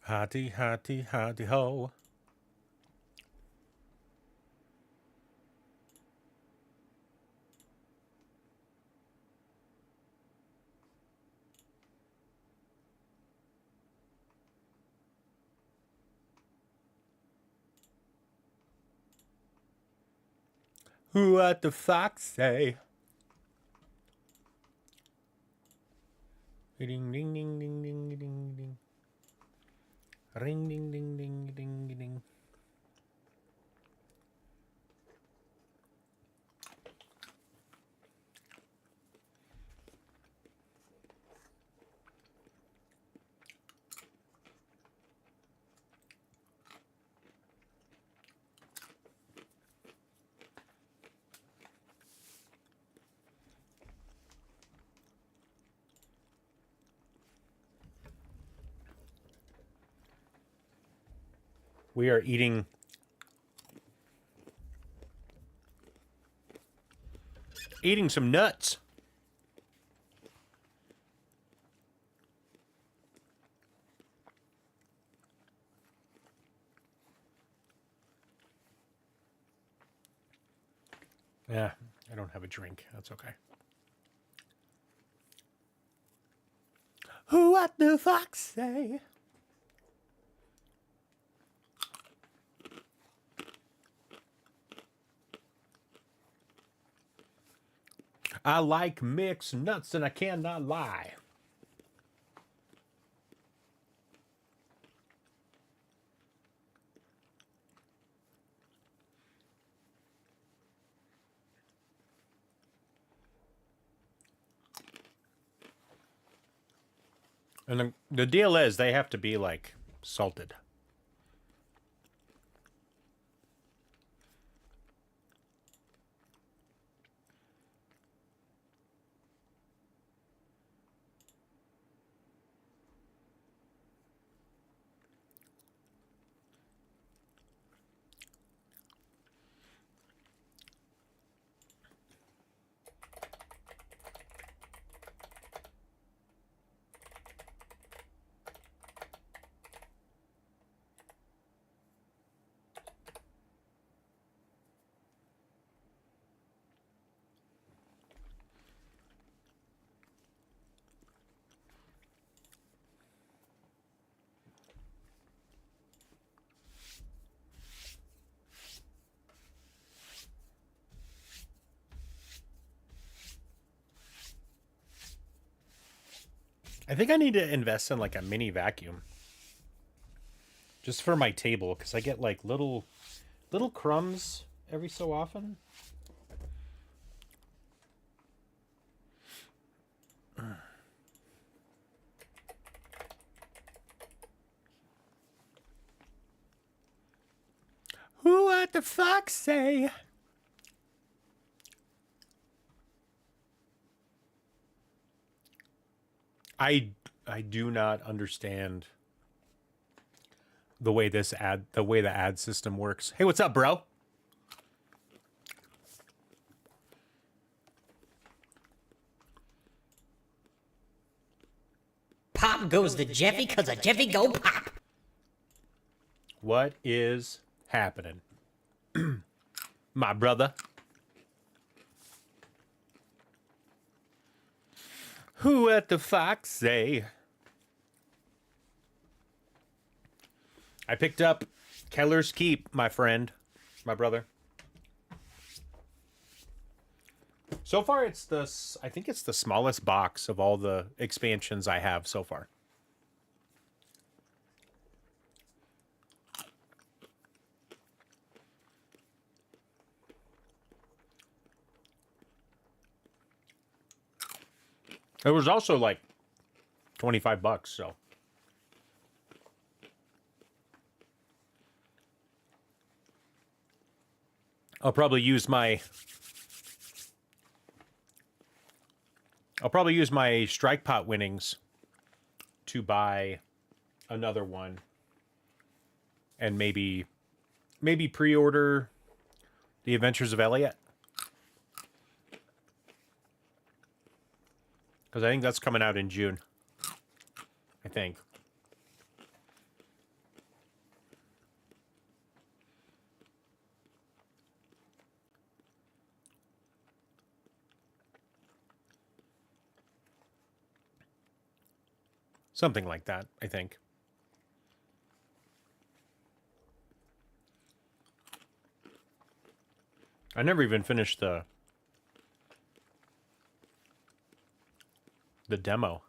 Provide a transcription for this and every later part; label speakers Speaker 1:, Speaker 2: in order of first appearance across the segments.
Speaker 1: Hotty, hotty, hotty ho. What the fox say? Ding ding ding ding ding ding ding. Ring ding ding ding ding ding. We are eating some nuts. Yeah, I don't have a drink. That's okay. What the fox say? I like mixed nuts and I cannot lie. And the deal is they have to be like salted. I think I need to invest in like a mini vacuum. Just for my table, because I get like little crumbs every so often. What the fox say? I do not understand the way the ad system works. Hey, what's up, bro?
Speaker 2: Pop goes to Jeffy because a Jeffy go pop.
Speaker 1: What is happening? My brother. What the fox say? I picked up Keller's Keep, my friend, my brother. So far, I think it's the smallest box of all the expansions I have so far. It was also like $25, so. I'll probably use my strike pot winnings to buy another one and maybe pre-order The Adventures of Elliot, because I think that's coming out in June. I think. Something like that, I think. I never even finished the demo.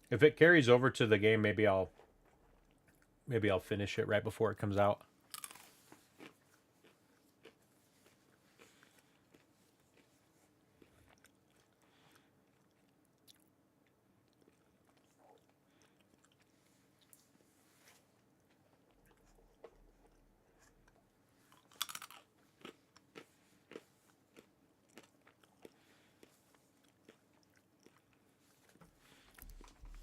Speaker 1: If it carries over to the game, maybe I'll finish it right before it comes out.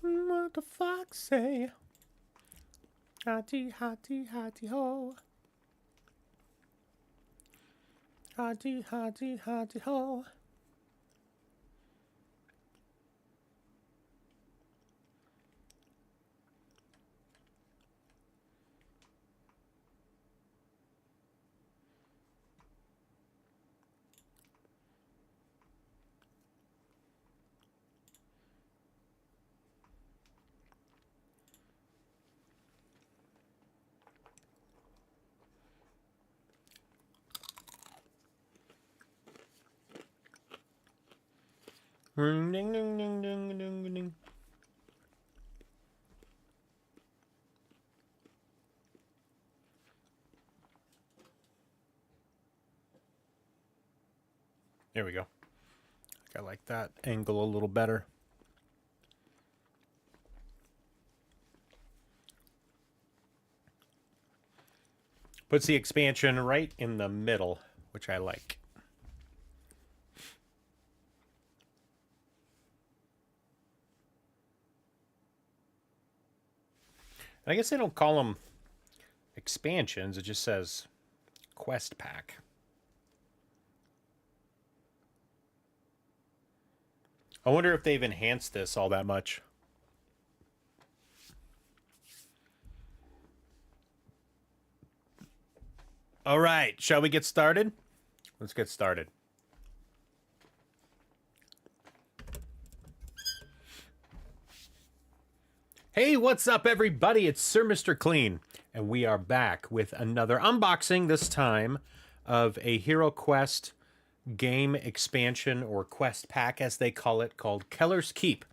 Speaker 1: What the fox say? Hotty, hotty, hotty ho. Hotty, hotty, hotty ho. Ding, ding, ding, ding, ding, ding. There we go. I like that angle a little better. Puts the expansion right in the middle, which I like. I guess they don't call them expansions. It just says quest pack. I wonder if they've enhanced this all that much. All right, shall we get started? Let's get started. Hey, what's up, everybody? It's Sir Mr. Clean, and we are back with another unboxing, this time of a Hero Quest game expansion, or quest pack as they call it, called Keller's Keep.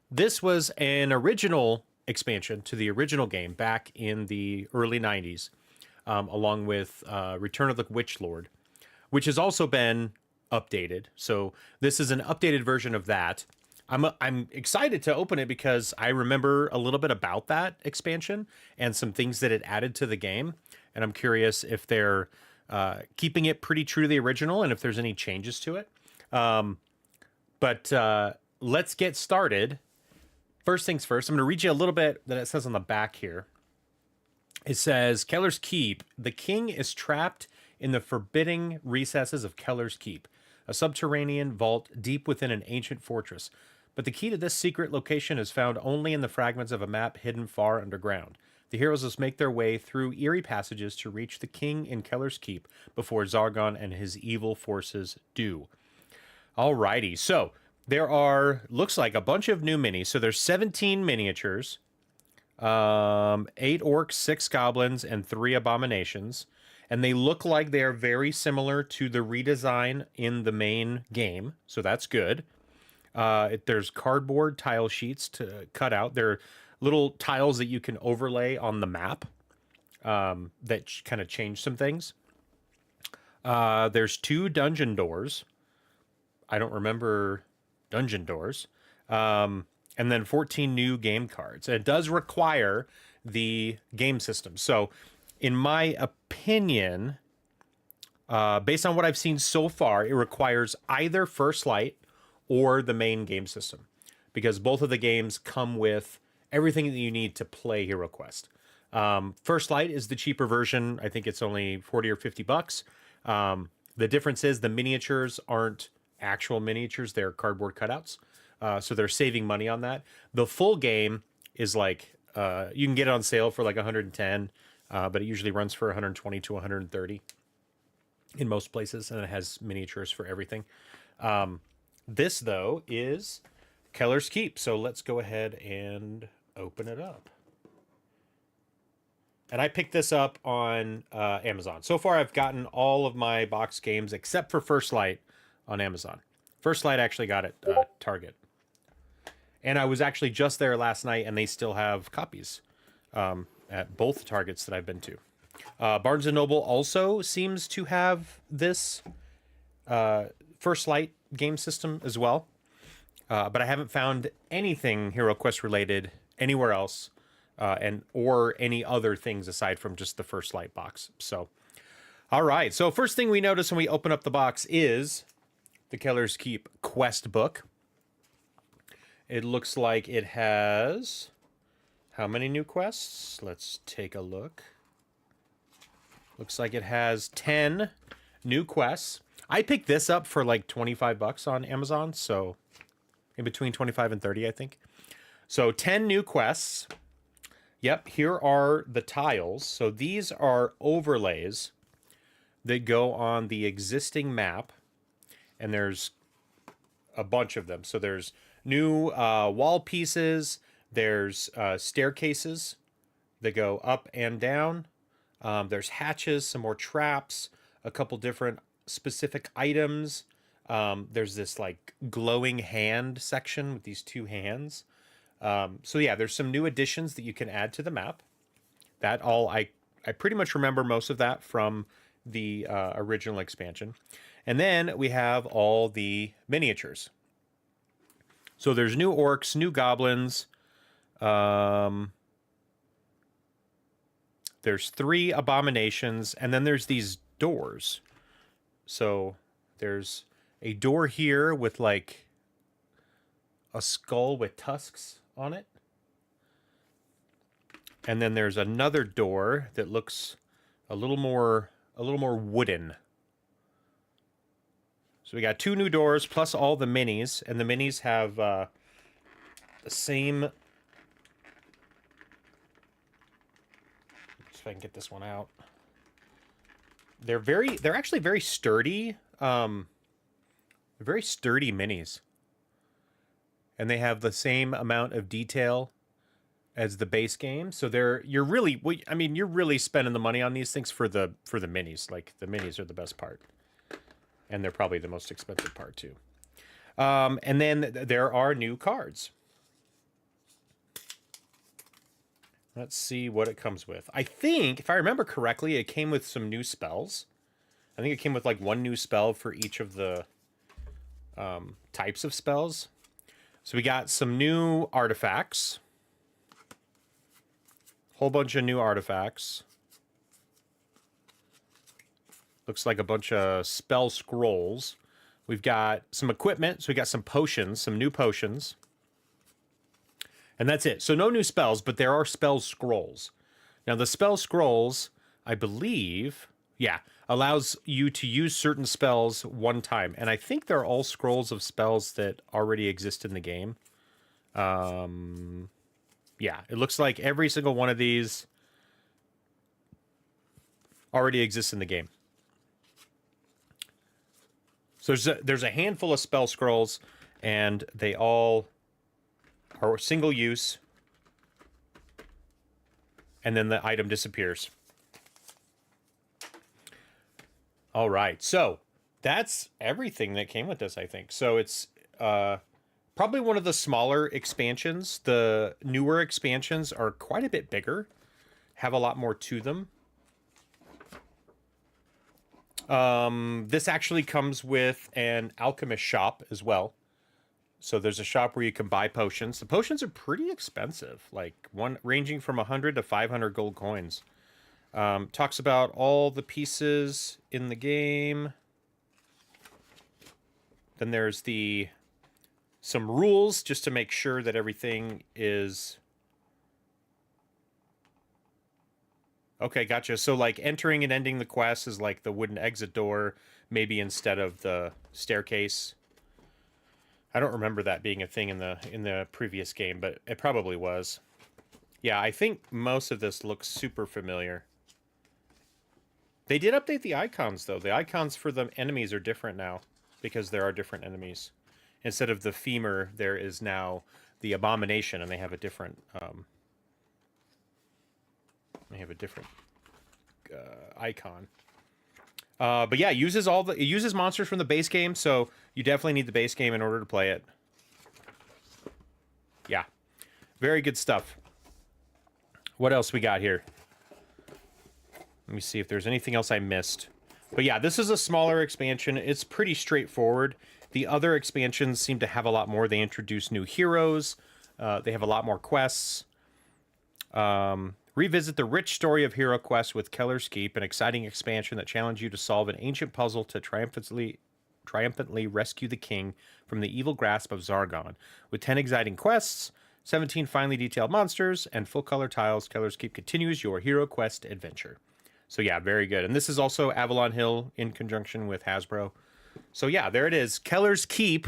Speaker 1: This was an original expansion to the original game back in the early 90s, along with Return of the Witch Lord, which has also been updated. So this is an updated version of that. I'm excited to open it because I remember a little bit about that expansion and some things that it added to the game, and I'm curious if they're keeping it pretty true to the original and if there's any changes to it. But let's get started. First things first, I'm going to read you a little bit that it says on the back here. It says, Keller's Keep. The king is trapped in the forbidding recesses of Keller's Keep, a subterranean vault deep within an ancient fortress. But the key to this secret location is found only in the fragments of a map hidden far underground. The heroes must make their way through eerie passages to reach the king in Keller's Keep before Zargon and his evil forces do. Alrighty, so there are, looks like, a bunch of new minis. So there's 17 miniatures, 8 orcs, 6 goblins, and 3 abominations. And they look like they are very similar to the redesign in the main game, so that's good. There's cardboard tile sheets to cut out. They're little tiles that you can overlay on the map that kind of change some things. There's 2 dungeon doors. I don't remember dungeon doors. And then 14 new game cards. And it does require the game system. So, in my opinion, based on what I've seen so far, it requires either First Light or the main game system, because both of the games come with everything that you need to play Hero Quest. First Light is the cheaper version. I think it's only 40 or 50 bucks. The difference is the miniatures aren't actual miniatures, they're cardboard cutouts. So they're saving money on that. The full game is like, you can get it on sale for like 110, but it usually runs for 120 to 130 in most places, and it has miniatures for everything. This, though, is Keller's Keep. So let's go ahead and open it up. And I picked this up on Amazon. So far, I've gotten all of my box games except for First Light on Amazon. First Light I actually got at Target. And I was actually just there last night, and they still have copies at both Targets that I've been to. Barnes & Noble also seems to have this First Light game system as well. But I haven't found anything Hero Quest related anywhere else. Or any other things aside from just the First Light box. So, all right. So first thing we notice when we open up the box is the Keller's Keep quest book. It looks like it has how many new quests? Let's take a look. Looks like it has 10 new quests. I picked this up for like $25 on Amazon, so in between 25 and 30, I think. So 10 new quests. Yep, here are the tiles. So these are overlays that go on the existing map, and there's a bunch of them. So there's new wall pieces, there's staircases that go up and down, there's hatches, some more traps, a couple different specific items. There's this like glowing hand section with these two hands. So yeah, there's some new additions that you can add to the map. That all I pretty much remember most of that from the original expansion. And then we have all the miniatures. So there's new orcs, new goblins. There's 3 abominations, and then there's these doors. So there's a door here with like a skull with tusks on it. And then there's another door that looks a little more wooden. So we got 2 new doors plus all the minis, and the minis have the same. Let's see if I can get this one out. They're actually very sturdy. Very sturdy minis. And they have the same amount of detail as the base game. So you're really spending the money on these things for the minis. Like the minis are the best part. And they're probably the most expensive part too. And then there are new cards. Let's see what it comes with. I think, if I remember correctly, it came with some new spells. I think it came with like 1 new spell for each of the types of spells. So we got some new artifacts. Whole bunch of new artifacts. Looks like a bunch of spell scrolls. We've got some equipment. So we got some potions, some new potions. And that's it. So no new spells, but there are spell scrolls. Now the spell scrolls, I believe, allows you to use certain spells one time. And I think they're all scrolls of spells that already exist in the game. Yeah, it looks like every single one of these already exists in the game. So there's a handful of spell scrolls, and they all are single use. And then the item disappears. All right, so that's everything that came with this, I think. So it's probably one of the smaller expansions. The newer expansions are quite a bit bigger, have a lot more to them. This actually comes with an alchemist shop as well. So there's a shop where you can buy potions. The potions are pretty expensive, like one ranging from 100 to 500 gold coins. Talks about all the pieces in the game. Then there's some rules just to make sure that everything is okay. Gotcha. So like entering and ending the quest is like the wooden exit door, maybe instead of the staircase. I don't remember that being a thing in the previous game, but it probably was. Yeah, I think most of this looks super familiar. They did update the icons, though. The icons for the enemies are different now, because there are different enemies. instead of the femur, there is now the abomination, and they have a different icon. But yeah, it uses monsters from the base game, so you definitely need the base game in order to play it. Yeah, very good stuff. What else we got here? Let me see if there's anything else I missed. But yeah, this is a smaller expansion. It's pretty straightforward. The other expansions seem to have a lot more. They introduce new heroes. They have a lot more quests. Revisit the rich story of Hero Quest with Keller's Keep, an exciting expansion that challenges you to solve an ancient puzzle to triumphantly rescue the king from the evil grasp of Zargon. With 10 exciting quests, 17 finely detailed monsters, and full color tiles, Keller's Keep continues your Hero Quest adventure. So yeah, very good. And this is also Avalon Hill in conjunction with Hasbro. So yeah, there it is. Keller's Keep,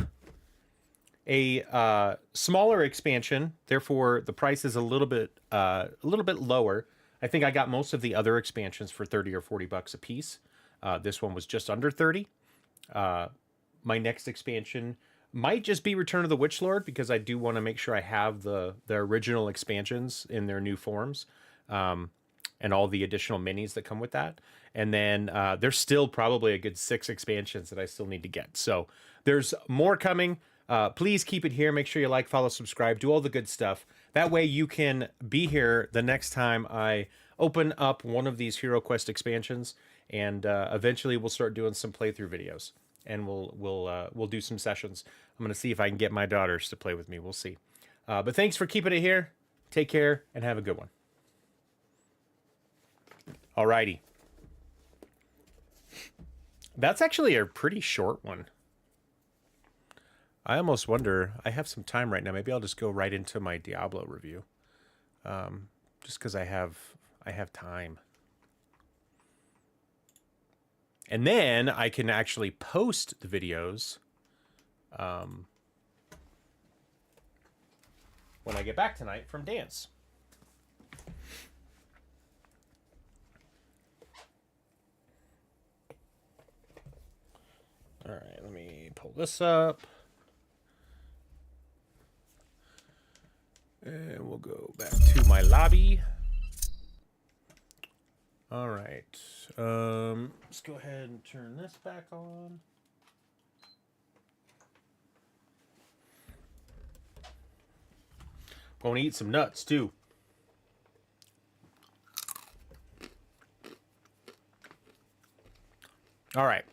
Speaker 1: a smaller expansion. Therefore, the price is a little bit lower. I think I got most of the other expansions for 30 or 40 bucks a piece. This one was just under 30. My next expansion might just be Return of the Witch Lord, because I do want to make sure I have the original expansions in their new forms. And all the additional minis that come with that. And then there's still probably a good 6 expansions that I still need to get. So there's more coming. Please keep it here. Make sure you like, follow, subscribe, do all the good stuff. That way you can be here the next time I open up one of these Hero Quest expansions. And eventually we'll start doing some playthrough videos. And we'll do some sessions. I'm going to see if I can get my daughters to play with me. We'll see. But thanks for keeping it here. Take care and have a good one. Alrighty. That's actually a pretty short one. I almost wonder, I have some time right now. Maybe I'll just go right into my Diablo review. Just because I have time. And then I can actually post the videos when I get back tonight from dance. All right, let me pull this up. And we'll go back to my lobby. All right. Let's go ahead and turn this back on. Going to eat some nuts, too. All right.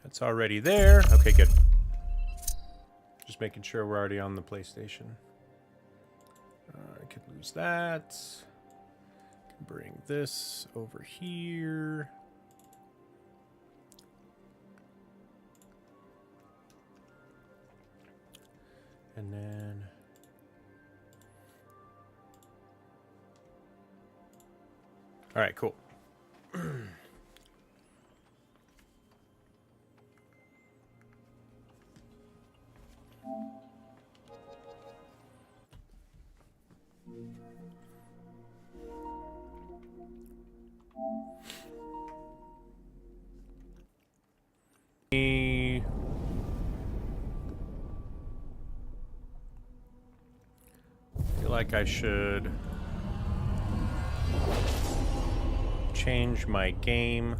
Speaker 1: It's already there. Okay, good. Just making sure we're already on the PlayStation. I could lose that. Can bring this over here. And then... All right, cool. Feel like I should change my game.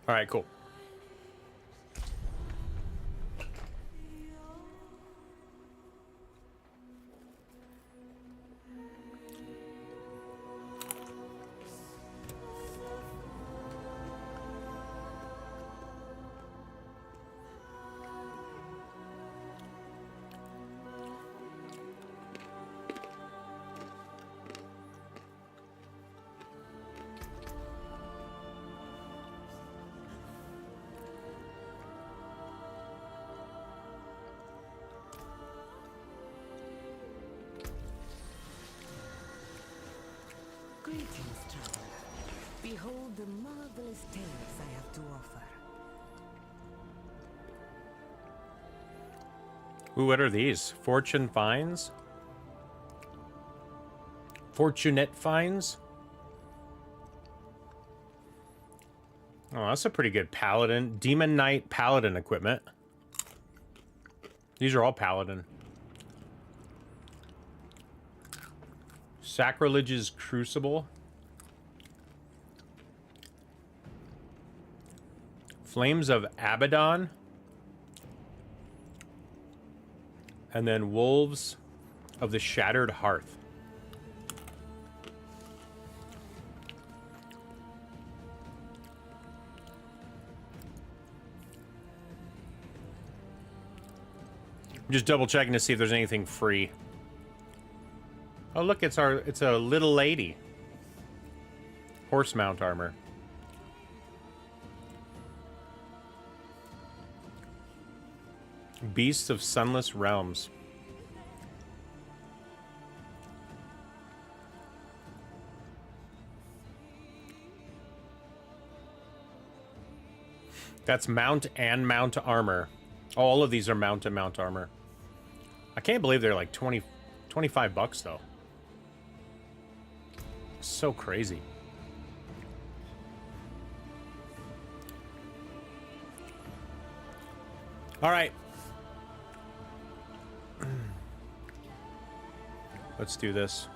Speaker 1: All right, cool.
Speaker 3: Behold the marvelous tales I have to offer.
Speaker 1: Ooh, what are these? Fortune finds? Fortunate finds? Oh, that's a pretty good paladin. Demon Knight paladin equipment. These are all paladin. Sacrilege's Crucible. Flames of Abaddon. And then Wolves of the Shattered Hearth. I'm just double checking to see if there's anything free. Oh look, it's a little lady. Horse mount armor. Beasts of Sunless Realms. That's mount and mount armor. All of these are mount and mount armor. I can't believe they're like 25 bucks though. So crazy. All right. Let's do this.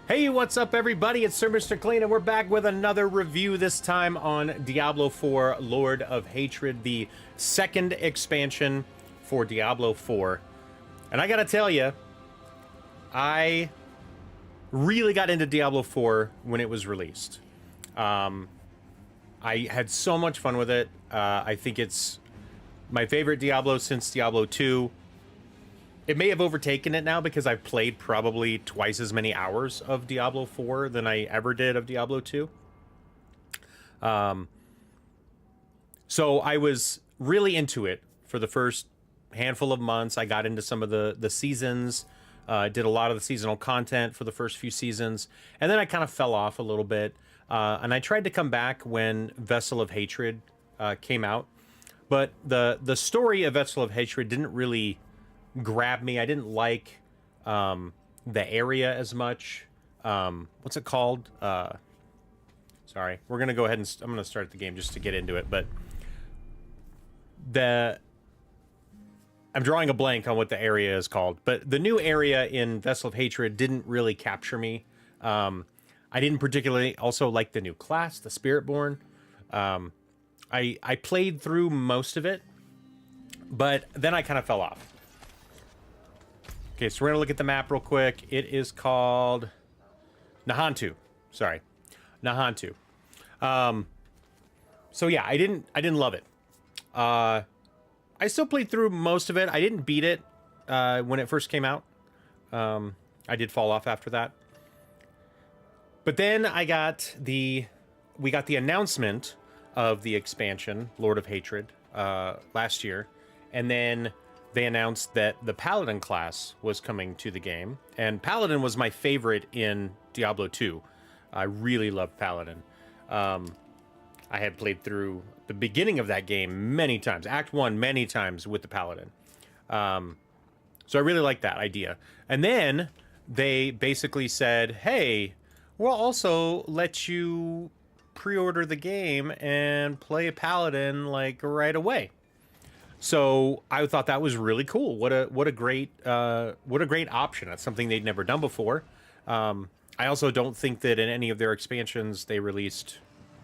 Speaker 1: Hey, what's up, everybody? It's Sir Mr. Clean, and we're back with another review, this time on Diablo 4 Lord of Hatred, the second expansion for Diablo 4. And I gotta tell you, I really got into Diablo 4 when it was released. I had so much fun with it. I think it's my favorite Diablo since Diablo 2. It may have overtaken it now because I've played probably twice as many hours of Diablo 4 than I ever did of Diablo 2. So I was really into it for the first handful of months. I got into some of the seasons, did a lot of the seasonal content for the first few seasons, and then I kind of fell off a little bit. And I tried to come back when Vessel of Hatred came out, but the story of Vessel of Hatred didn't really grab me. I didn't like the area as much. What's it called? Sorry, we're gonna go ahead and I'm gonna start the game just to get into it. But I'm drawing a blank on what the area is called. But the new area in Vessel of Hatred didn't really capture me. I didn't particularly also like the new class, the Spiritborn. I played through most of it, but then I kind of fell off. Okay, so we're gonna look at the map real quick. It is called Nahantu. Sorry, Nahantu. So yeah, I didn't love it. I still played through most of it. I didn't beat it when it first came out. I did fall off after that. But then we got the announcement of the expansion, Lord of Hatred, last year, and then they announced that the Paladin class was coming to the game, and Paladin was my favorite in Diablo 2. I really loved Paladin. I had played through the beginning of that game many times, Act 1 many times with the Paladin. So I really liked that idea. And then they basically said, hey, we'll also let you pre-order the game and play a Paladin like right away. So I thought that was really cool. What a great option. That's something they'd never done before. I also don't think that in any of their expansions they released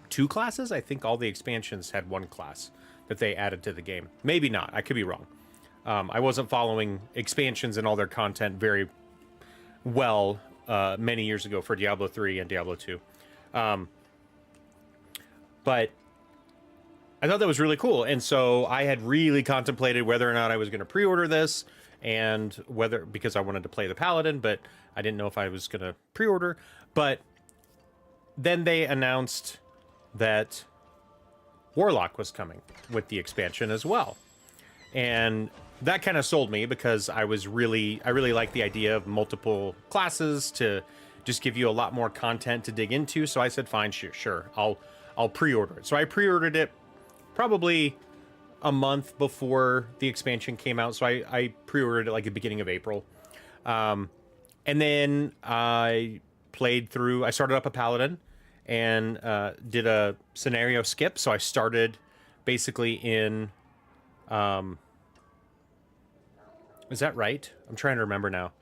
Speaker 1: 2 classes. I think all the expansions had 1 class that they added to the game. Maybe not. I could be wrong. I wasn't following expansions and all their content very well many years ago for Diablo 3 and Diablo 2. But I thought that was really cool. And so I had really contemplated whether or not I was going to pre-order this, and whether, because I wanted to play the Paladin, but I didn't know if I was going to pre-order. But then they announced that Warlock was coming with the expansion as well. And that kind of sold me, because I really like the idea of multiple classes to just give you a lot more content to dig into. So I said, fine, sure, I'll pre-order it. So I pre-ordered it probably a month before the expansion came out. So I pre-ordered it like the beginning of April. And then I played through, I started up a Paladin and did a scenario skip. So I started basically in, is that right? I'm trying to remember now.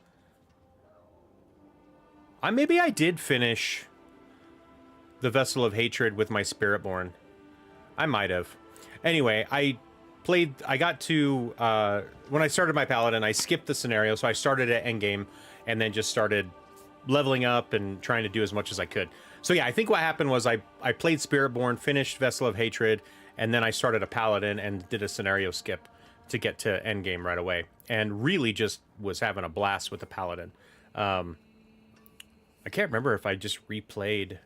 Speaker 1: Maybe I did finish the Vessel of Hatred with my Spiritborn. I might have. Anyway, I got to, when I started my Paladin, I skipped the scenario, so I started at endgame, and then just started leveling up and trying to do as much as I could. So yeah, I think what happened was I played Spiritborn, finished Vessel of Hatred, and then I started a Paladin and did a scenario skip to get to endgame right away. And really just was having a blast with the Paladin. I can't remember if I just replayed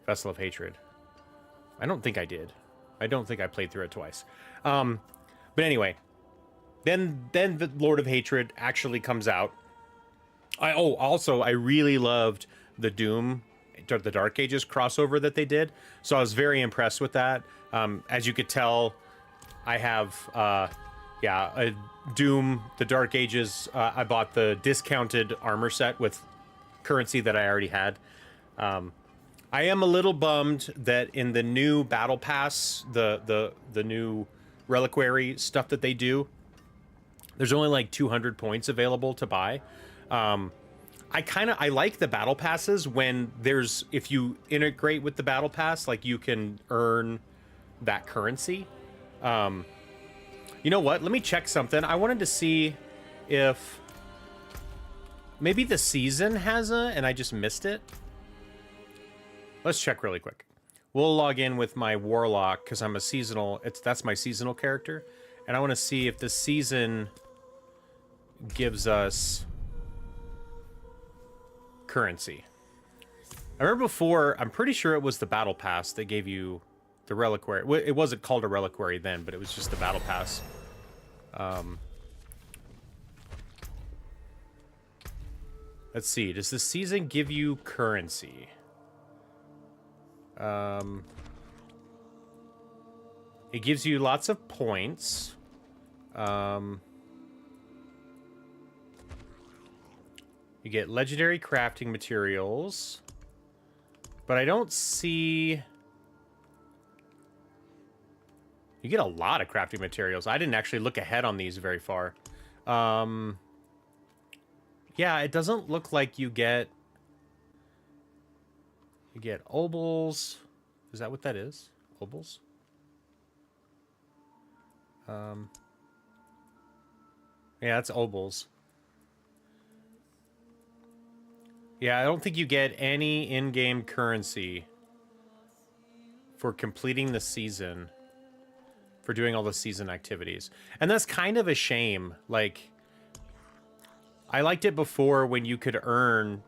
Speaker 1: Vessel of Hatred. I don't think I did. I don't think I played through it twice. But anyway, then the Lord of Hatred actually comes out. Also, I really loved the Doom, the Dark Ages crossover that they did. So I was very impressed with that. As you could tell, I have, a Doom, the Dark Ages. I bought the discounted armor set with currency that I already had. I am a little bummed that in the new battle pass, the new reliquary stuff that they do, there's only like 200 points available to buy. I like the battle passes when if you integrate with the battle pass, like you can earn that currency. You know what? Let me check something. I wanted to see if maybe the season has and I just missed it. Let's check really quick. We'll log in with my Warlock because I'm a seasonal. That's my seasonal character, and I want to see if the season gives us currency. I remember before. I'm pretty sure it was the battle pass that gave you the reliquary. It wasn't called a reliquary then, but it was just the battle pass. Let's see. Does the season give you currency? It gives you lots of points. You get legendary crafting materials. But I don't see... You get a lot of crafting materials. I didn't actually look ahead on these very far. Yeah, it doesn't look like you get... You get obols. Is that what that is? Obols? Yeah, that's obols. Yeah, I don't think you get any in-game currency for completing the season, for doing all the season activities. And that's kind of a shame. Like, I liked it before when you could earn...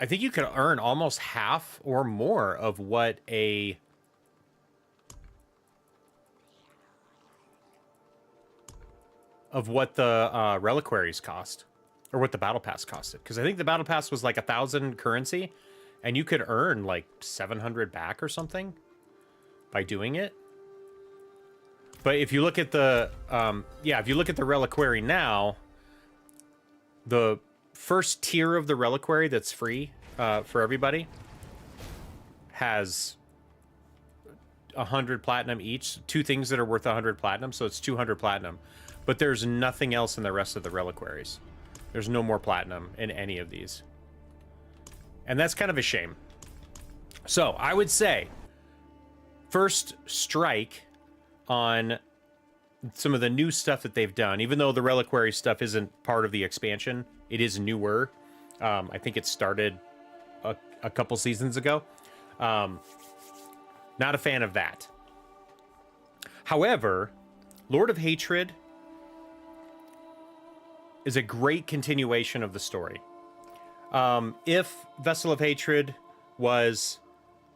Speaker 1: I think you could earn almost half or more of what a... of what the reliquaries cost. Or what the battle pass costed. Because I think the battle pass was like 1,000 currency. And you could earn like 700 back or something by doing it. But if you look at the... if you look at the reliquary now... The first tier of the reliquary that's free for everybody has 100 platinum each. Two things that are worth 100 platinum, so it's 200 platinum. But there's nothing else in the rest of the reliquaries. There's no more platinum in any of these. And that's kind of a shame. So I would say first strike on some of the new stuff that they've done, even though the reliquary stuff isn't part of the expansion. It is newer. I think it started a couple seasons ago. Not a fan of that. However, Lord of Hatred is a great continuation of the story. If Vessel of Hatred was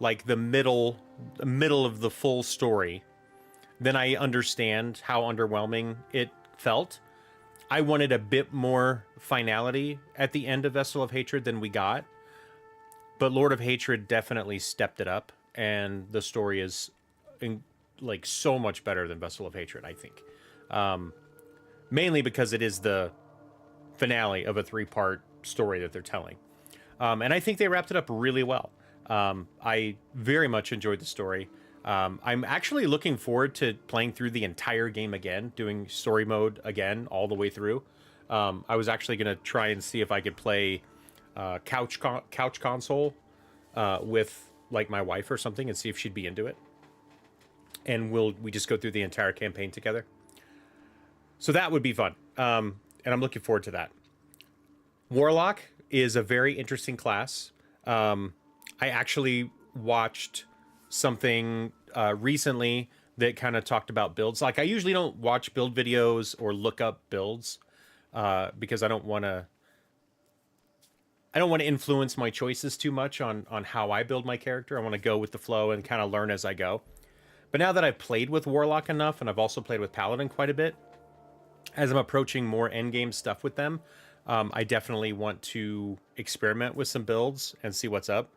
Speaker 1: like the middle of the full story, then I understand how underwhelming it felt. I wanted a bit more finality at the end of Vessel of Hatred than we got, but Lord of Hatred definitely stepped it up, and the story is like so much better than Vessel of Hatred, I think. Mainly because it is the finale of a 3-part story that they're telling. And I think they wrapped it up really well. I very much enjoyed the story. I'm actually looking forward to playing through the entire game again, doing story mode again all the way through. I was actually going to try and see if I could play couch console with like my wife or something and see if she'd be into it. And we just go through the entire campaign together. So that would be fun. And I'm looking forward to that. Warlock is a very interesting class. I actually watched something recently that kind of talked about builds. Like, I usually don't watch build videos or look up builds because I don't want to influence my choices too much on how I build my character. I want to go with the flow and kind of learn as I go. But now that I've played with Warlock enough, and I've also played with Paladin quite a bit, as I'm approaching more endgame stuff with them, I definitely want to experiment with some builds and see what's up.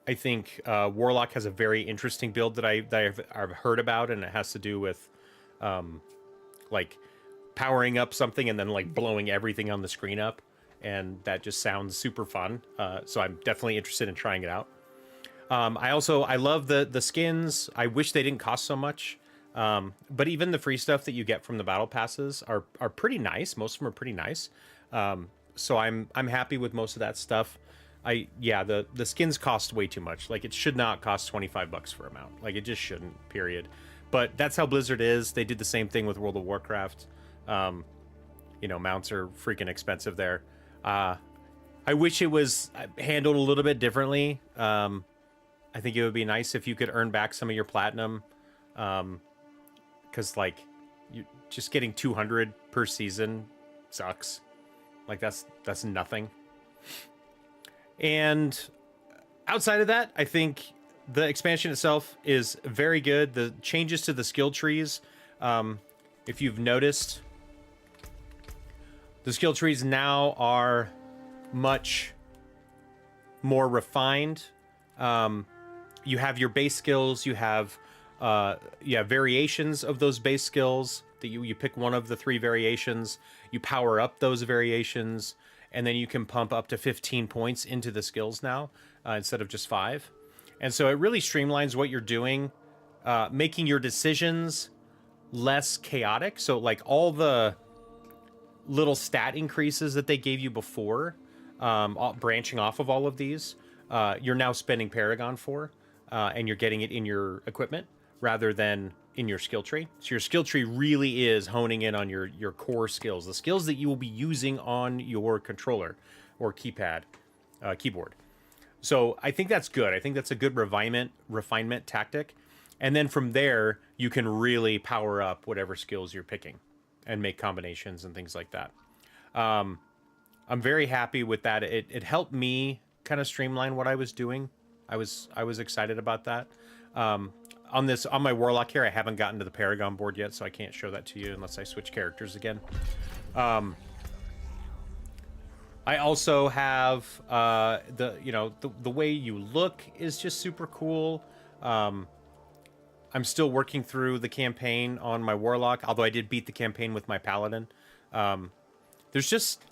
Speaker 1: I think Warlock has a very interesting build that I've heard about, and it has to do with like powering up something and then like blowing everything on the screen up, and that just sounds super fun. So I'm definitely interested in trying it out. I love the skins. I wish they didn't cost so much. But even the free stuff that you get from the battle passes are pretty nice. Most of them are pretty nice. So I'm happy with most of that stuff. The skins cost way too much. Like, it should not cost $25 for a mount. Like, it just shouldn't, period. But that's how Blizzard is. They did the same thing with World of Warcraft. Mounts are freaking expensive there. I wish it was handled a little bit differently. I think it would be nice if you could earn back some of your platinum. Because like, you just getting 200 per season sucks. Like, that's nothing. And outside of that, I think the expansion itself is very good. The changes to the skill trees, if you've noticed, the skill trees now are much more refined. You have your base skills, you have variations of those base skills that you pick one of the 3 variations, you power up those variations, and then you can pump up to 15 points into the skills now instead of just 5. And so it really streamlines what you're doing, making your decisions less chaotic. So like all the little stat increases that they gave you before, branching off of all of these, you're now spending Paragon for, and you're getting it in your equipment rather than in your skill tree. So your skill tree really is honing in on your core skills, the skills that you will be using on your controller or keyboard. So I think that's good. I think that's a good refinement tactic. And then from there, you can really power up whatever skills you're picking and make combinations and things like that. I'm very happy with that. It helped me kind of streamline what I was doing. I was excited about that. On my Warlock here, I haven't gotten to the Paragon board yet, so I can't show that to you unless I switch characters again. I also have the way you look is just super cool. I'm still working through the campaign on my Warlock, although I did beat the campaign with my Paladin. There's just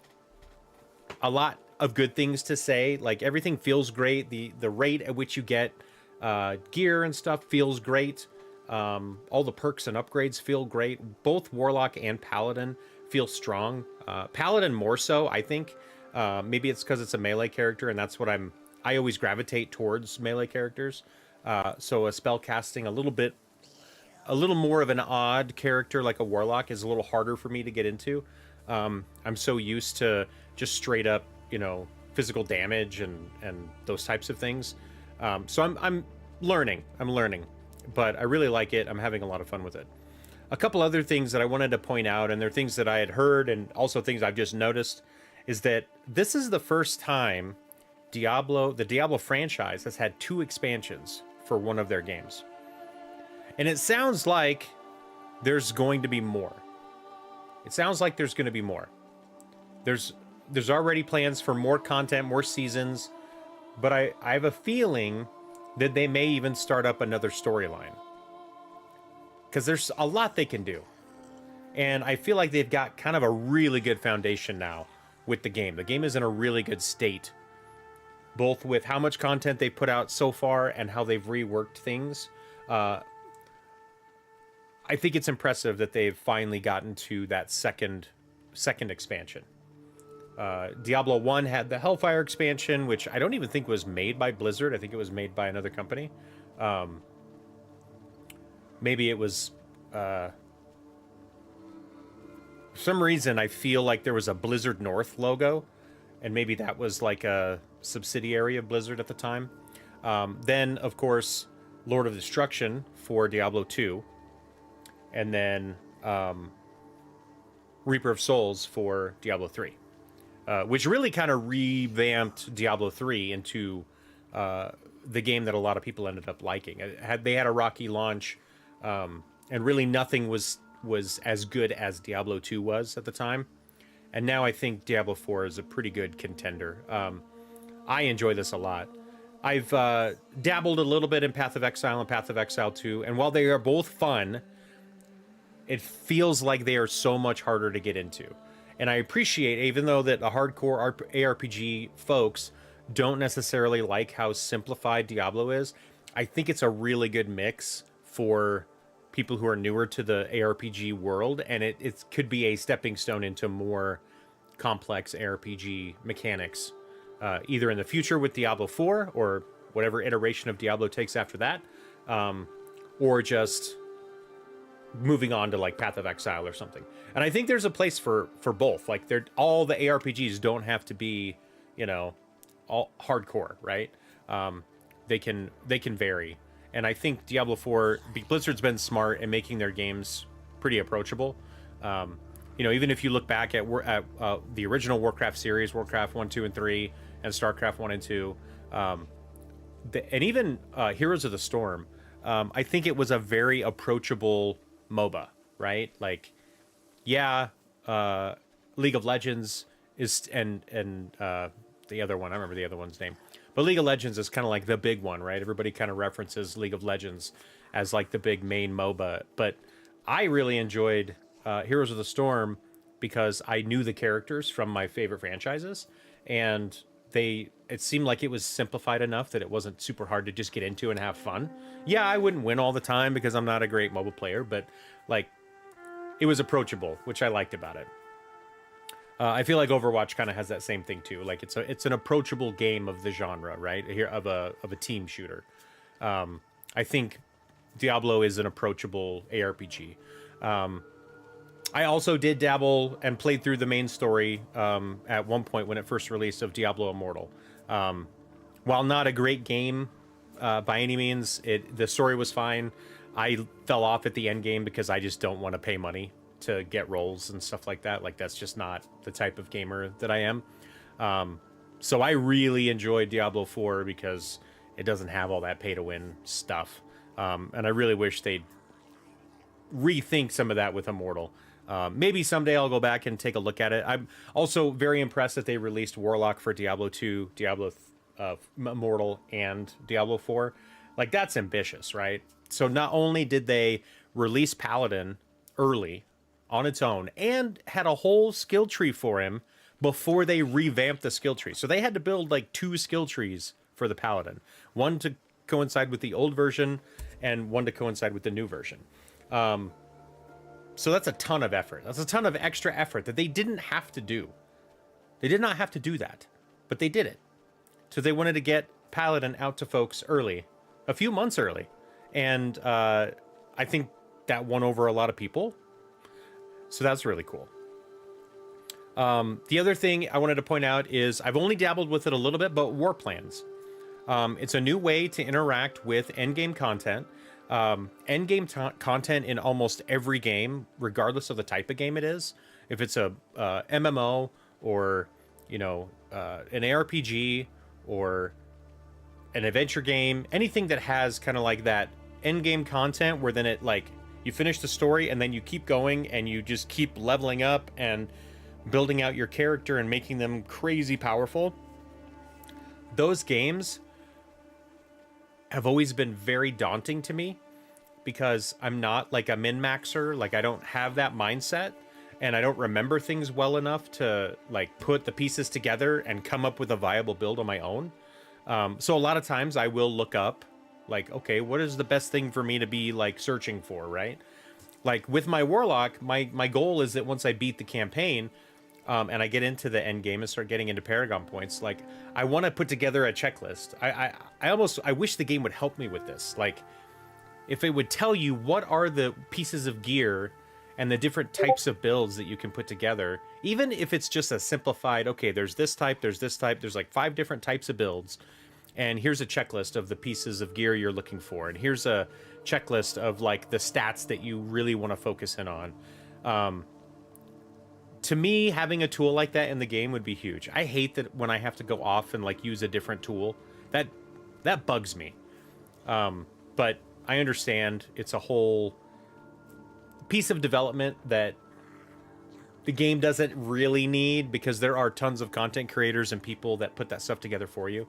Speaker 1: a lot of good things to say. Like, everything feels great. The rate at which you get gear and stuff feels great. All the perks and upgrades feel great. Both Warlock and Paladin feel strong. Paladin more so, I think. Maybe it's because it's a melee character, and that's what I always gravitate towards melee characters. So a spell casting a little more of an odd character like a Warlock is a little harder for me to get into. I'm so used to just straight up, physical damage and those types of things. So learning. I'm learning, but I really like it. I'm having a lot of fun with it. A couple other things that I wanted to point out, and they're things that I had heard and also things I've just noticed, is that this is the first time the Diablo franchise has had 2 expansions for one of their games. And it sounds like there's going to be more. It sounds like there's going to be more. There's already plans for more content, more seasons, but I have a feeling that they may even start up another storyline. Because there's a lot they can do. And I feel like they've got kind of a really good foundation now with the game. The game is in a really good state, both with how much content they put out so far and how they've reworked things. I think it's impressive that they've finally gotten to that second expansion. Diablo 1 had the Hellfire expansion, which I don't even think was made by Blizzard. I think it was made by another company. Maybe it was... for some reason, I feel like there was a Blizzard North logo, and maybe that was like a subsidiary of Blizzard at the time. Then, of course, Lord of Destruction for Diablo 2, and then Reaper of Souls for Diablo 3. Which really kind of revamped Diablo 3 into the game that a lot of people ended up liking. They had a rocky launch, and really nothing was as good as Diablo 2 was at the time. And now I think Diablo 4 is a pretty good contender. I enjoy this a lot. I've dabbled a little bit in Path of Exile and Path of Exile 2, and while they are both fun, it feels like they are so much harder to get into. And I appreciate, even though that the hardcore ARPG folks don't necessarily like how simplified Diablo is, I think it's a really good mix for people who are newer to the ARPG world, and it could be a stepping stone into more complex ARPG mechanics, either in the future with Diablo 4 or whatever iteration of Diablo takes after that, or just moving on to like Path of Exile or something. And I think there's a place for both. Like all the ARPGs don't have to be, all hardcore, right? They can vary. And I think Diablo 4, Blizzard's been smart in making their games pretty approachable. Even if you look back at the original Warcraft series, Warcraft 1, 2, and 3, and StarCraft 1 and 2, and even Heroes of the Storm, I think it was a very approachable MOBA, right? Like, yeah, League of Legends is, and the other one, I remember the other one's name, but League of Legends is kind of like the big one, right? Everybody kind of references League of Legends as like the big main MOBA, but I really enjoyed Heroes of the Storm because I knew the characters from my favorite franchises, and it seemed like it was simplified enough that it wasn't super hard to just get into and have fun. Yeah, I wouldn't win all the time because I'm not a great mobile player, but like it was approachable, which I liked about it. I feel like Overwatch kind of has that same thing too. Like it's an approachable game of the genre, right? Here of a team shooter. I think Diablo is an approachable ARPG. I also did dabble and played through the main story at one point when it first released of Diablo Immortal. While not a great game by any means, the story was fine. I fell off at the end game because I just don't want to pay money to get rolls and stuff like that. Like, that's just not the type of gamer that I am. So I really enjoyed Diablo 4 because it doesn't have all that pay-to-win stuff. And I really wish they'd rethink some of that with Immortal. Maybe someday I'll go back and take a look at it. I'm also very impressed that they released Warlock for Diablo 2, Diablo Immortal, and Diablo 4. Like, that's ambitious, right? So not only did they release Paladin early on its own and had a whole skill tree for him before they revamped the skill tree. So they had to build like 2 skill trees for the Paladin. One to coincide with the old version and one to coincide with the new version. So that's a ton of effort. That's a ton of extra effort that they didn't have to do. They did not have to do that, but they did it. So they wanted to get Paladin out to folks early, a few months early. And I think that won over a lot of people. So that's really cool. The other thing I wanted to point out is I've only dabbled with it a little bit, but War Plans. It's a new way to interact with endgame content. Content in almost every game, regardless of the type of game it is. If it's a MMO or an ARPG or an adventure game, anything that has kind of like that end game content where then it like you finish the story and then you keep going and you just keep leveling up and building out your character and making them crazy powerful. Those games have always been very daunting to me because I'm not like a min-maxer. Like I don't have that mindset and I don't remember things well enough to like put the pieces together and come up with a viable build on my own. So a lot of times I will look up like, okay, what is the best thing for me to be like searching for, right? Like with my Warlock, my goal is that once I beat the campaign, and I get into the end game and start getting into Paragon points, like I want to put together a checklist. I wish the game would help me with this. Like if it would tell you what are the pieces of gear and the different types of builds that you can put together, even if it's just a simplified, okay, there's this type, there's like 5 different types of builds. And here's a checklist of the pieces of gear you're looking for. And here's a checklist of like the stats that you really want to focus in on. To me, having a tool like that in the game would be huge. I hate that when I have to go off and like use a different tool. That bugs me. But I understand it's a whole piece of development that the game doesn't really need because there are tons of content creators and people that put that stuff together for you.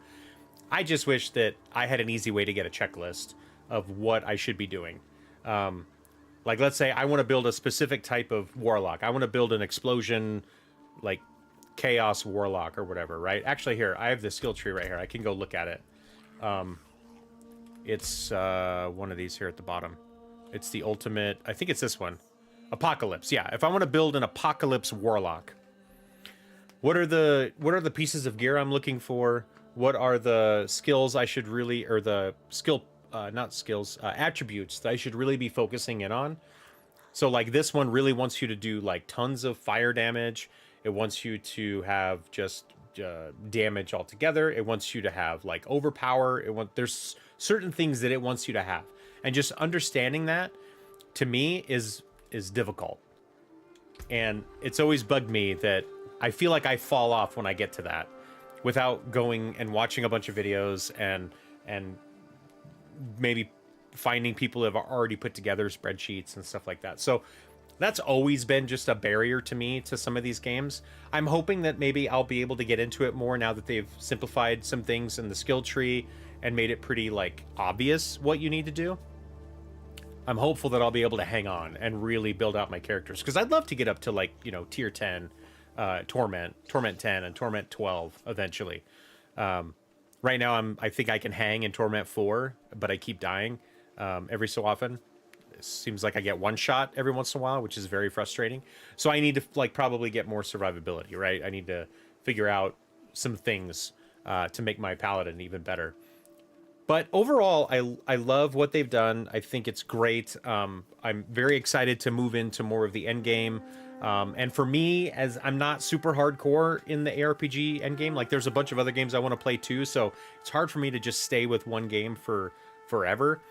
Speaker 1: I just wish that I had an easy way to get a checklist of what I should be doing. Like, let's say I want to build a specific type of Warlock. I want to build an explosion, like, Chaos Warlock or whatever, right? Actually, here, I have the skill tree right here. I can go look at it. It's one of these here at the bottom. It's the ultimate... I think it's this one. Apocalypse, yeah. If I want to build an Apocalypse Warlock, what are the pieces of gear I'm looking for? What are the skills I should really... Or the skill... not skills, attributes that I should really be focusing in on. So like this one really wants you to do like tons of fire damage. It wants you to have just damage altogether. It wants you to have like overpower. There's certain things that it wants you to have. And just understanding that to me is difficult. And it's always bugged me that I feel like I fall off when I get to that without going and watching a bunch of videos and maybe finding people who have already put together spreadsheets and stuff like that. So that's always been just a barrier to me to some of these games. I'm hoping that maybe I'll be able to get into it more now that they've simplified some things in the skill tree and made it pretty like obvious what you need to do. I'm hopeful that I'll be able to hang on and really build out my characters because I'd love to get up to like, tier 10, Torment 10 and Torment 12 eventually. Right now, I think I can hang in Torment 4, but I keep dying every so often. It seems like I get one shot every once in a while, which is very frustrating. So I need to like probably get more survivability, right? I need to figure out some things to make my paladin even better. But overall, I love what they've done. I think it's great. I'm very excited to move into more of the end game. And for me, as I'm not super hardcore in the ARPG endgame, like there's a bunch of other games I want to play too, so it's hard for me to just stay with one game for forever.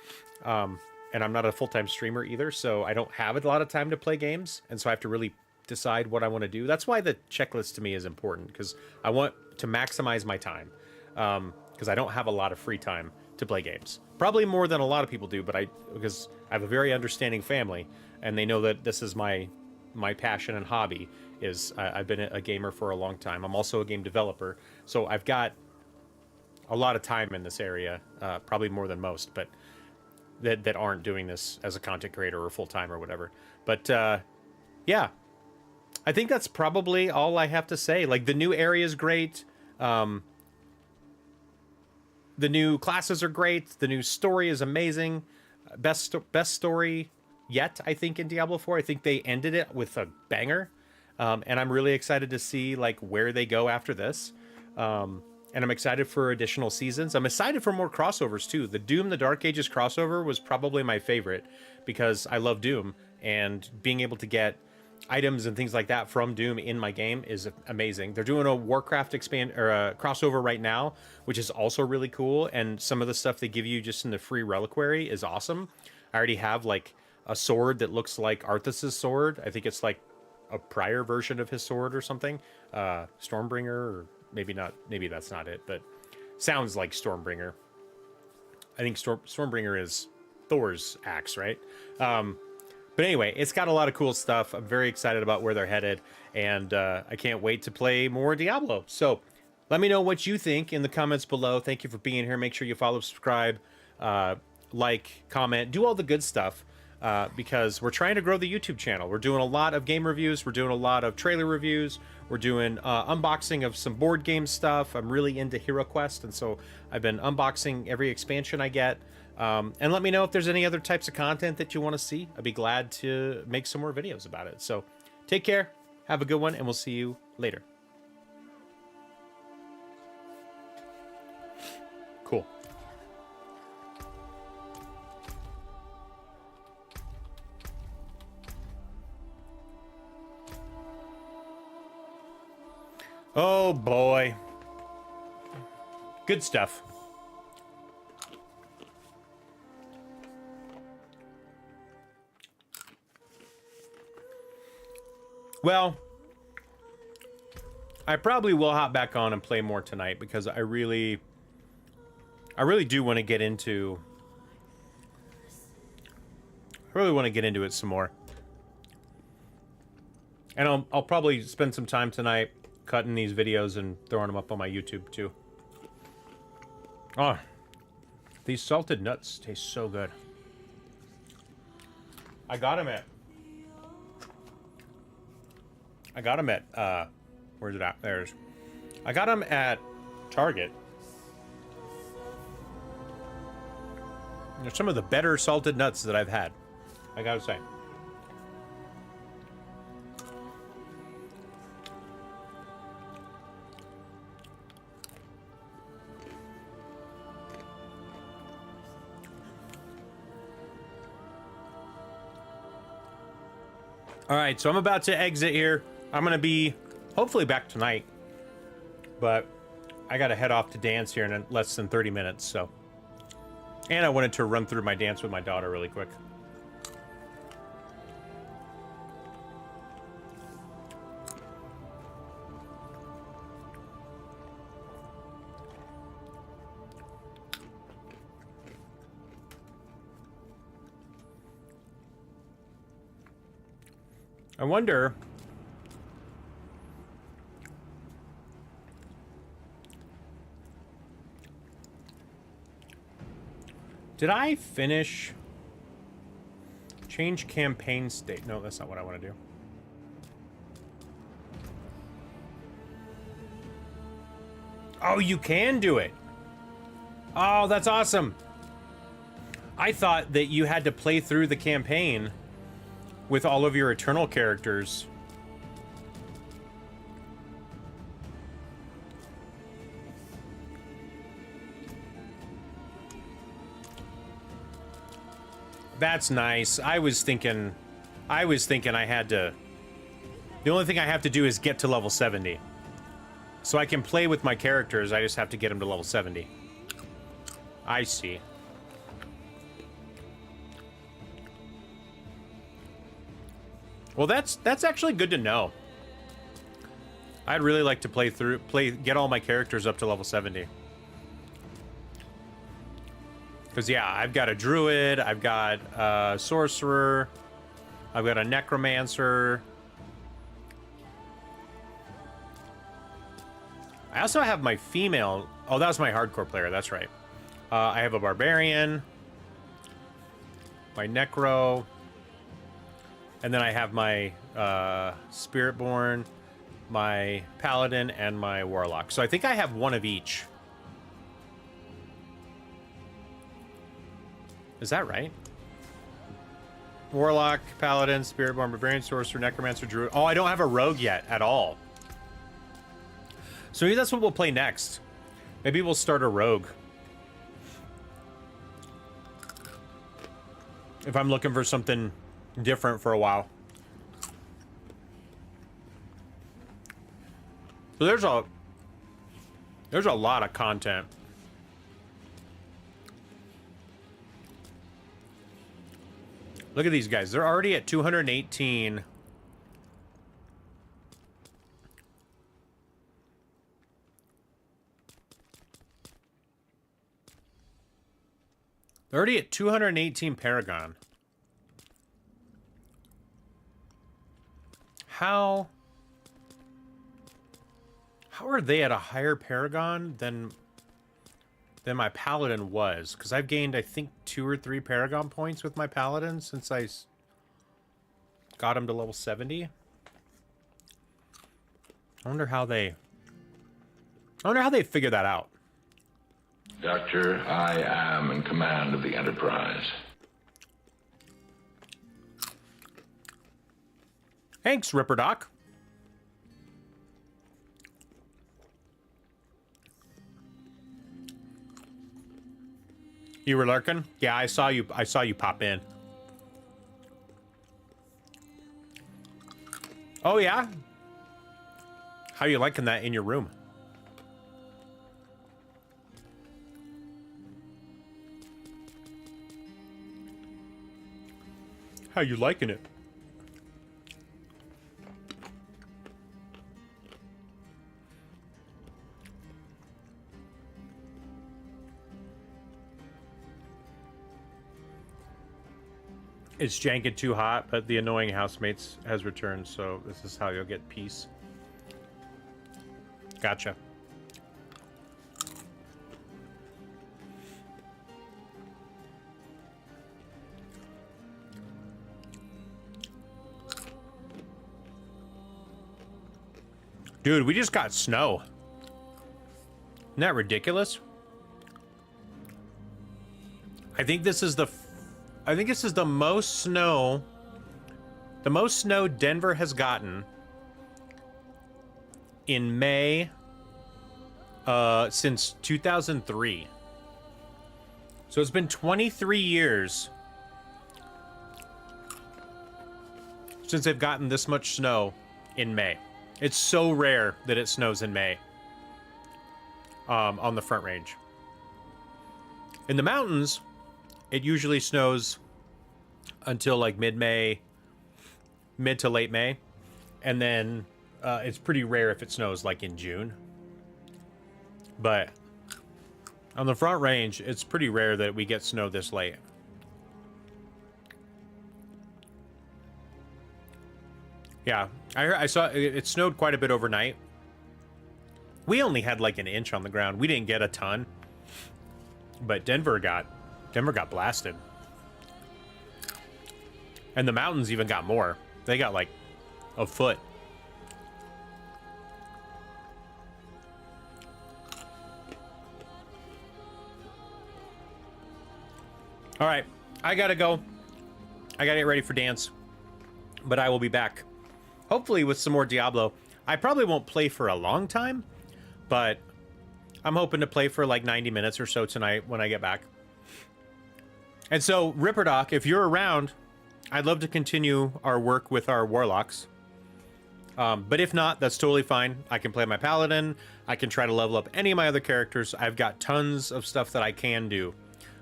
Speaker 1: And I'm not a full-time streamer either, so I don't have a lot of time to play games, and so I have to really decide what I want to do. That's why the checklist to me is important, because I want to maximize my time, because I don't have a lot of free time to play games. Probably more than a lot of people do, but because I have a very understanding family, and they know that this is my passion and hobby. I've been a gamer for a long time. I'm also a game developer, so I've got a lot of time in this area, probably more than most, but that aren't doing this as a content creator or full-time or whatever. But yeah, I think that's probably all I have to say. Like, the new area is great. The new classes are great. The new story is amazing. Best story yet, I think, in Diablo 4. I think they ended it with a banger. And I'm really excited to see like where they go after this. And I'm excited for additional seasons. I'm excited for more crossovers too. The Doom the Dark Ages crossover was probably my favorite because I love Doom, and being able to get items and things like that from Doom in my game is amazing. They're doing a Warcraft expand or a crossover right now, which is also really cool. And some of the stuff they give you just in the free reliquary is awesome. I already have like a sword that looks like Arthas's sword. I think it's like a prior version of his sword or something. Stormbringer, or maybe not. Maybe that's not it, but sounds like Stormbringer. I think Stormbringer is Thor's axe, right? But anyway, it's got a lot of cool stuff. I'm very excited about where they're headed, and I can't wait to play more Diablo. So let me know what you think in the comments below. Thank you for being here. Make sure you follow, subscribe, like, comment, do all the good stuff, because we're trying to grow the YouTube channel. We're doing a lot of game reviews. We're doing a lot of trailer reviews. We're doing unboxing of some board game stuff. I'm really into Hero Quest, and so I've been unboxing every expansion I get. And let me know if there's any other types of content that you want to see. I'd be glad to make some more videos about it. So take care, have a good one, and we'll see you later. Cool. Oh boy. Good stuff. Well, I probably will hop back on and play more tonight because I really do want to get into... I really want to get into it some more. And I'll probably spend some time tonight cutting these videos and throwing them up on my YouTube too. Oh, these salted nuts taste so good. I got them at... where's it at? There's... I got them at Target. They're some of the better salted nuts that I've had, I gotta say. All right, so I'm about to exit here. I'm gonna be hopefully back tonight, but I gotta head off to dance here in less than 30 minutes, so. And I wanted to run through my dance with my daughter really quick. I wonder... Did I finish... Change campaign state? No, that's not what I want to do. Oh, you can do it! Oh, that's awesome! I thought that you had to play through the campaign with all of your Eternal characters. That's nice. I was thinking I had to... The only thing I have to do is get to level 70. So I can play with my characters, I just have to get them to level 70. I see. Well, that's actually good to know. I'd really like to get all my characters up to level 70. Because, yeah, I've got a druid, I've got a sorcerer, I've got a necromancer. I also have my female... Oh, that was my hardcore player, that's right. I have a barbarian, my necro... And then I have my Spiritborn, my Paladin, and my Warlock. So I think I have one of each. Is that right? Warlock, Paladin, Spiritborn, Barbarian, Sorcerer, Necromancer, Druid. Oh, I don't have a Rogue yet at all. So maybe that's what we'll play next. Maybe we'll start a Rogue. If I'm looking for something... different for a while. So there's a lot of content. Look at these guys. They're already at 218. They're already at 218 Paragon. How are they at a higher Paragon than my Paladin was? Because I've gained, I think, 2 or 3 Paragon points with my Paladin since I got him to level 70. I wonder how they figure that out.
Speaker 4: Doctor, I am in command of the Enterprise.
Speaker 1: Thanks, Ripper Doc. You were lurking? Yeah, I saw you pop in. Oh yeah? How you liking that in your room? How you liking it? It's janking too hot, but the annoying housemates has returned, so this is how you'll get peace. Gotcha. Dude, we just got snow. Isn't that ridiculous? I think this is the most snow Denver has gotten in May since 2003. So it's been 23 years since they've gotten this much snow in May. It's so rare that it snows in May on the Front Range. In the mountains, it usually snows until like mid-May, mid to late May. And then it's pretty rare if it snows like in June. But on the Front Range, it's pretty rare that we get snow this late. Yeah, I saw it snowed quite a bit overnight. We only had like an inch on the ground. We didn't get a ton. But Denver got blasted. And the mountains even got more. They got like a foot. All right, I gotta go. I gotta get ready for dance. But I will be back. Hopefully with some more Diablo. I probably won't play for a long time, but I'm hoping to play for like 90 minutes or so tonight when I get back. And so, Ripperdoc, if you're around, I'd love to continue our work with our Warlocks. But if not, that's totally fine. I can play my Paladin. I can try to level up any of my other characters. I've got tons of stuff that I can do.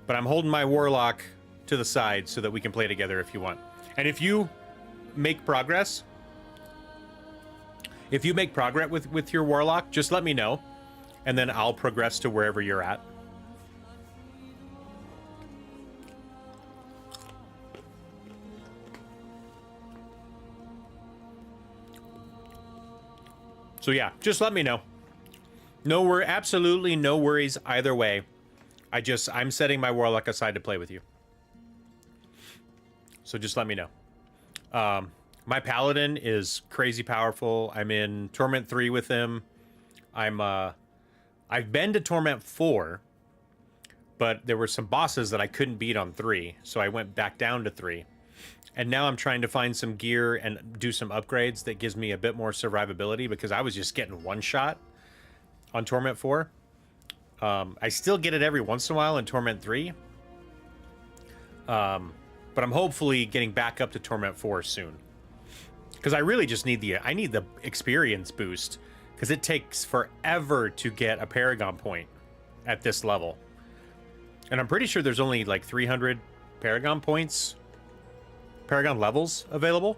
Speaker 1: But I'm holding my Warlock to the side so that we can play together if you want. And if you make progress... If you make progress with your Warlock, just let me know. And then I'll progress to wherever you're at. So yeah, just let me know. Absolutely no worries either way. I'm setting my Warlock aside to play with you. So just let me know. My Paladin is crazy powerful. I'm in Torment 3 with him. I've been to Torment 4, but there were some bosses that I couldn't beat on 3, so I went back down to 3. And now I'm trying to find some gear and do some upgrades that gives me a bit more survivability, because I was just getting one shot on Torment 4. I still get it every once in a while in Torment 3. But I'm hopefully getting back up to Torment 4 soon. Because I really just need the experience boost. Because it takes forever to get a Paragon point at this level. And I'm pretty sure there's only like 300 Paragon points, Paragon levels available.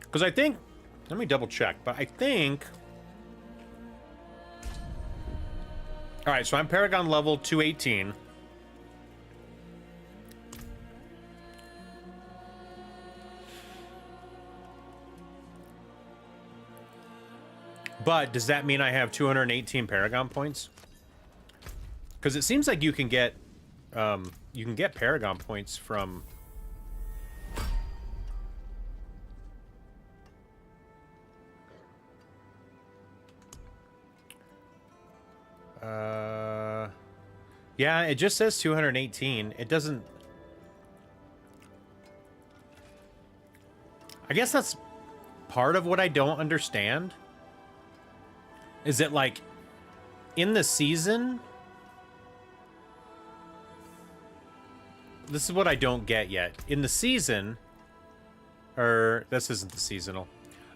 Speaker 1: Because I think, let me double check, but I think... All right, so I'm Paragon level 218. But does that mean I have 218 Paragon points? Because it seems like you can get Paragon points from... Yeah, it just says 218. It doesn't... I guess that's part of what I don't understand. Is it like in the season? This is what I don't get yet. In the season, or this isn't the seasonal,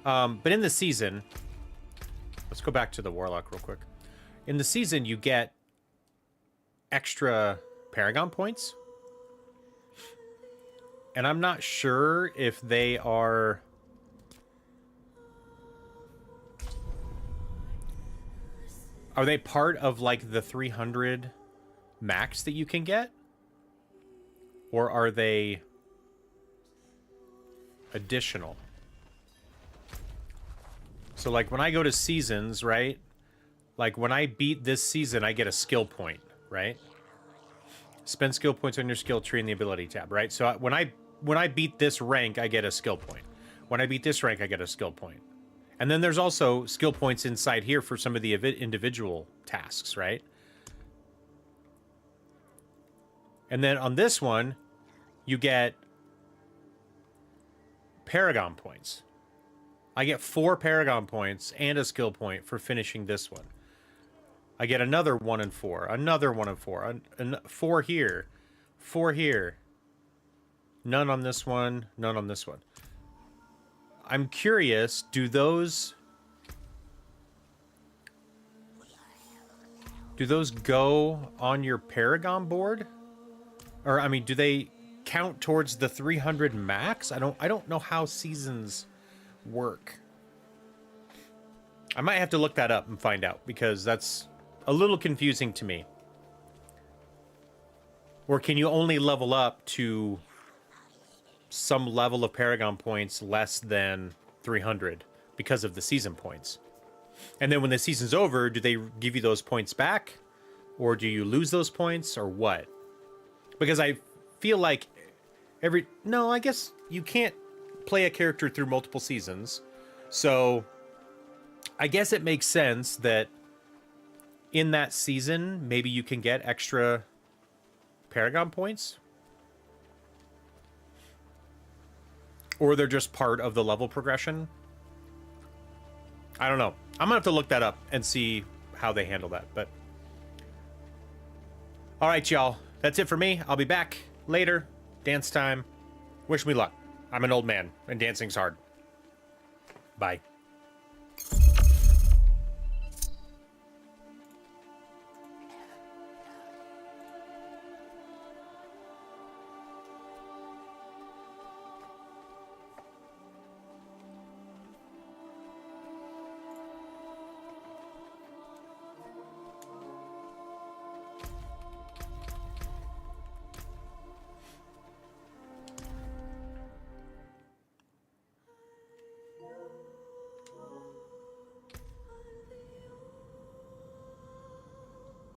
Speaker 1: but in the season, let's go back to the Warlock real quick. In the season, you get extra Paragon points. And I'm not sure if they are... Are they part of, like, the 300 max that you can get? Or are they additional? So, like, when I go to seasons, right? Like, when I beat this season, I get a skill point, right? Spend skill points on your skill tree in the ability tab, right? So, when I beat this rank, I get a skill point. When I beat this rank, I get a skill point. And then there's also skill points inside here for some of the individual tasks, right? And then on this one, you get Paragon points. I get 4 Paragon points and a skill point for finishing this one. I get another 1 and 4, another 1 and 4, 4 here, 4 here. None on this one, none on this one. I'm curious, do those go on your Paragon board? Or, I mean, do they count towards the 300 max? I don't know how seasons work. I might have to look that up and find out, because that's a little confusing to me. Or can you only level up to some level of Paragon points less than 300 because of the season points? And then when the season's over, do they give you those points back? Or do you lose those points, or what? Because I feel like no, I guess you can't play a character through multiple seasons. So I guess it makes sense that in that season, maybe you can get extra Paragon points. Or they're just part of the level progression. I don't know. I'm gonna have to look that up and see how they handle that. But all right, y'all. That's it for me. I'll be back later. Dance time. Wish me luck. I'm an old man, and dancing's hard. Bye.